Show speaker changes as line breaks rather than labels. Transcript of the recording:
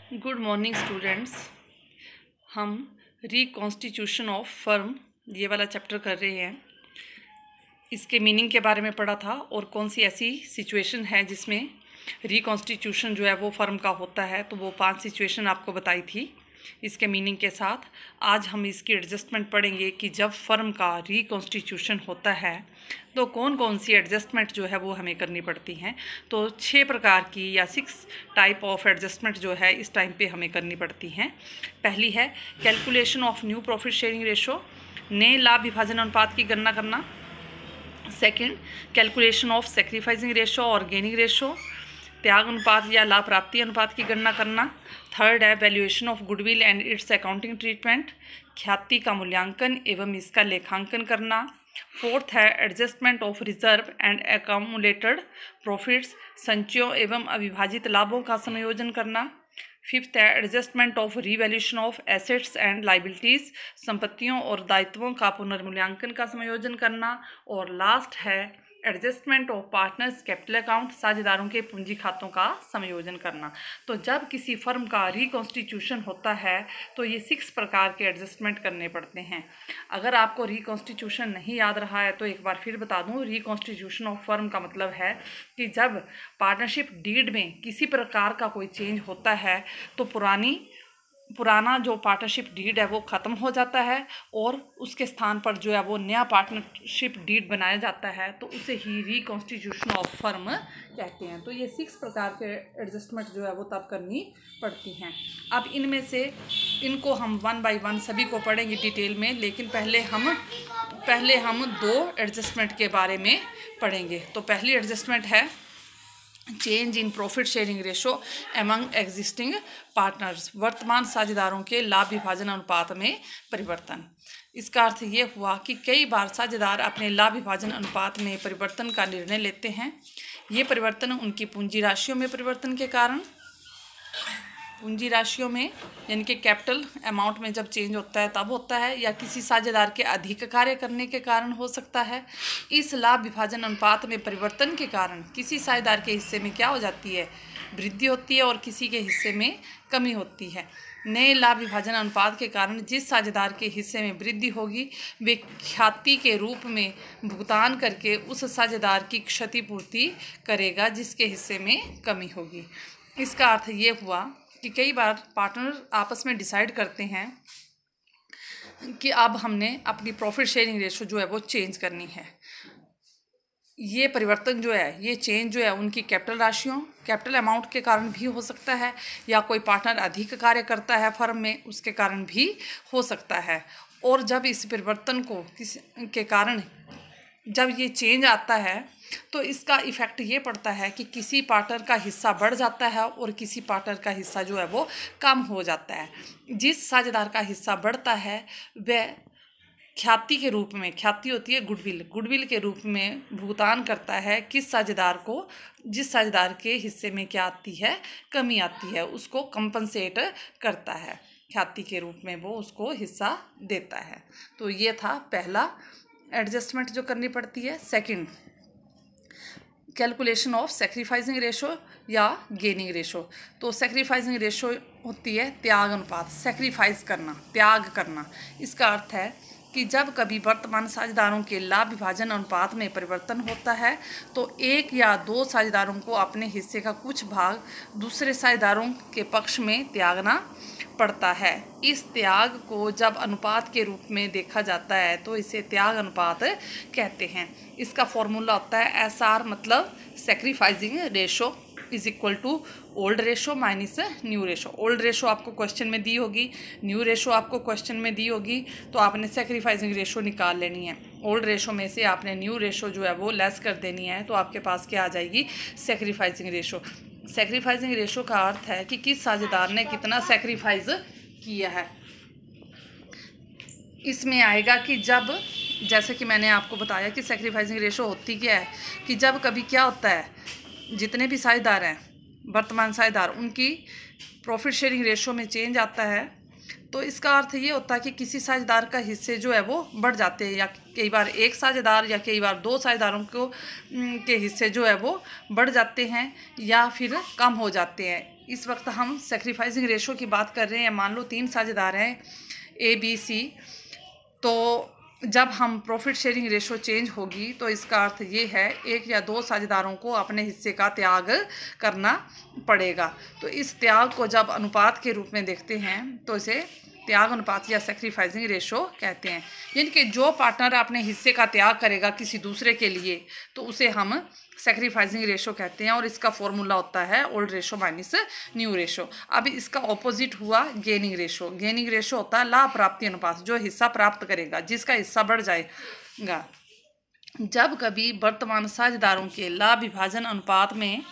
Good morning students. हम reconstitution of firm ये वाला चैप्टर कर रहे हैं। इसके मीनिंग के बारे में पढ़ा था और कौन सी ऐसी सिचुएशन है जिसमें रिकॉन्स्टिट्यूशन जो है वो फर्म का होता है, तो वो 5 सिचुएशन आपको बताई थी इसके मीनिंग के साथ। आज हम इसकी एडजस्टमेंट पढ़ेंगे कि जब फर्म का रिकॉन्स्टिट्यूशन होता है तो कौन कौन सी एडजस्टमेंट जो है वो हमें करनी पड़ती हैं। तो 6 प्रकार की या 6 टाइप ऑफ एडजस्टमेंट जो है इस टाइम पे हमें करनी पड़ती हैं। पहली है calculation of new profit sharing ratio, नए लाभ विभाजन अनुपात की गणना करना। Second, calculation of sacrificing ratio और गेनिंग रेशो, त्याग अनुपात या लाभ प्राप्ति अनुपात की गणना करना। थर्ड है valuation of goodwill and its accounting treatment, ख्याति का मूल्यांकन एवं इसका लेखांकन करना। फोर्थ है adjustment of reserve and accumulated profits, संचयों एवं अविभाजित लाभों का समायोजन करना। फिफ्थ है adjustment of revaluation of assets and liabilities, संपत्तियों और दायित्वों का पुनर्मूल्यांकन का समायोजन करना। और लास्ट है adjustment of partners capital account, साझेदारों के पूंजी खातों का समायोजन करना। तो जब किसी फर्म का रिकॉन्स्टिट्यूशन होता है तो ये 6 प्रकार के एडजस्टमेंट करने पड़ते हैं। अगर आपको रिकॉन्स्टिट्यूशन नहीं याद रहा है तो एक बार फिर बता दूं, रिकॉन्स्टिट्यूशन ऑफ फर्म का मतलब है कि जब पार्टनरशिप डीड में किसी प्रकार का कोई चेंज होता है तो पुराना जो पार्टनरशिप डीड है वो ख़त्म हो जाता है और उसके स्थान पर जो है वो नया पार्टनरशिप डीड बनाया जाता है, तो उसे ही रिकॉन्स्टिट्यूशन ऑफ फर्म कहते हैं। तो ये 6 प्रकार के एडजस्टमेंट जो है वो तब करनी पड़ती हैं। अब इनमें से इनको हम 1 बाय 1 सभी को पढ़ेंगे डिटेल में, लेकिन पहले हम 2 एडजस्टमेंट के बारे में पढ़ेंगे। तो पहली एडजस्टमेंट है change in profit sharing ratio among existing partners, वर्तमान साझेदारों के लाभ विभाजन अनुपात में परिवर्तन। इसका अर्थ ये हुआ कि कई बार साझेदार अपने लाभ विभाजन अनुपात में परिवर्तन का निर्णय लेते हैं। ये परिवर्तन उनकी पूंजी राशियों में परिवर्तन के कारण, पूंजी राशियों में यानी कि कैपिटल अमाउंट में जब चेंज होता है तब होता है, या किसी साझेदार के अधिक कार्य करने के कारण हो सकता है। इस लाभ विभाजन अनुपात में परिवर्तन के कारण किसी साझेदार के हिस्से में क्या हो जाती है, वृद्धि होती है और किसी के हिस्से में कमी होती है। नए लाभ विभाजन अनुपात के कारण जिस साझेदार के हिस्से में वृद्धि होगी वे ख्याति के रूप में भुगतान करके उस साझेदार की क्षतिपूर्ति करेगा जिसके हिस्से में कमी होगी। इसका अर्थ ये हुआ कि कई बार पार्टनर आपस में डिसाइड करते हैं कि अब हमने अपनी प्रॉफिट शेयरिंग रेशो जो है वो चेंज करनी है। ये परिवर्तन जो है, ये चेंज जो है उनकी कैपिटल राशियों, कैपिटल अमाउंट के कारण भी हो सकता है, या कोई पार्टनर अधिक कार्य करता है फर्म में उसके कारण भी हो सकता है। और जब इस परिवर्तन को के कारण जब ये चेंज आता है तो इसका इफ़ेक्ट ये पड़ता है कि किसी पार्टनर का हिस्सा बढ़ जाता है और किसी पार्टनर का हिस्सा जो है वो कम हो जाता है। जिस साझेदार का हिस्सा बढ़ता है वह ख्याति के रूप में, ख्याति होती है गुडविल के रूप में भुगतान करता है किस साझेदार को, जिस साझेदार के हिस्से में क्या आती है, कमी आती है, उसको कंपनसेट करता है, ख्याति के रूप में वो उसको हिस्सा देता है। तो ये था पहला एडजस्टमेंट जो करनी पड़ती है। Second, calculation of sacrificing ratio या गेनिंग रेशो। तो सेक्रीफाइसिंग रेशो होती है त्याग अनुपात, सेक्रीफाइस करना, त्याग करना। इसका अर्थ है कि जब कभी वर्तमान साझेदारों के लाभ विभाजन अनुपात में परिवर्तन होता है तो 1 या 2 साझेदारों को अपने हिस्से का कुछ भाग दूसरे साझेदारों के पक्ष में त्यागना पड़ता है। इस त्याग को जब अनुपात के रूप में देखा जाता है तो इसे त्याग अनुपात कहते हैं। इसका फॉर्मूला होता है SR मतलब sacrificing ratio is equal to old ratio minus new ratio. Old ratio आपको क्वेश्चन में दी होगी, न्यू रेशो आपको क्वेश्चन में दी होगी, तो आपने सेक्रीफाइसिंग रेशो निकाल लेनी है। ओल्ड रेशो में से आपने न्यू रेशो जो है वो लेस कर देनी है, तो आपके पास क्या आ जाएगी, सेक्रीफाइसिंग रेशो। सेक्रीफाइसिंग रेशो का अर्थ है कि किस साझेदार ने कितना सेक्रीफाइस किया है। इसमें आएगा कि जब, जैसे कि मैंने आपको बताया कि सेक्रीफाइसिंग रेशो होती क्या है, कि जब कभी क्या होता है, जितने भी साझेदार हैं वर्तमान साझेदार, उनकी प्रॉफिट शेयरिंग रेशो में चेंज आता है तो इसका अर्थ ये होता है कि किसी साझेदार का हिस्से जो है वो बढ़ जाते हैं, या कई बार एक साझेदार या कई बार 2 साझेदारों को के हिस्से जो है वो बढ़ जाते हैं या फिर कम हो जाते हैं। इस वक्त हम सेक्रीफाइसिंग रेशो की बात कर रहे हैं। मान लो 3 साझेदार हैं ABC, तो जब हम प्रॉफिट शेयरिंग रेशो चेंज होगी तो इसका अर्थ ये है 1 या 2 साझेदारों को अपने हिस्से का त्याग करना पड़ेगा। तो इस त्याग को जब अनुपात के रूप में देखते हैं तो इसे त्याग अनुपात या सेक्रीफाइसिंग रेशो कहते हैं। यानी कि जो पार्टनर अपने हिस्से का त्याग करेगा किसी दूसरे के लिए तो उसे हम सेक्रीफाइसिंग रेशो कहते हैं, और इसका फॉर्मूला होता है old ratio minus new ratio. अब इसका ऑपोजिट हुआ गेनिंग रेशो। गेनिंग रेशो होता है लाभ प्राप्ति अनुपात, जो हिस्सा प्राप्त करेगा, जिसका हिस्सा बढ़ जाएगा। जब कभी वर्तमान साझेदारों के लाभ विभाजन अनुपात में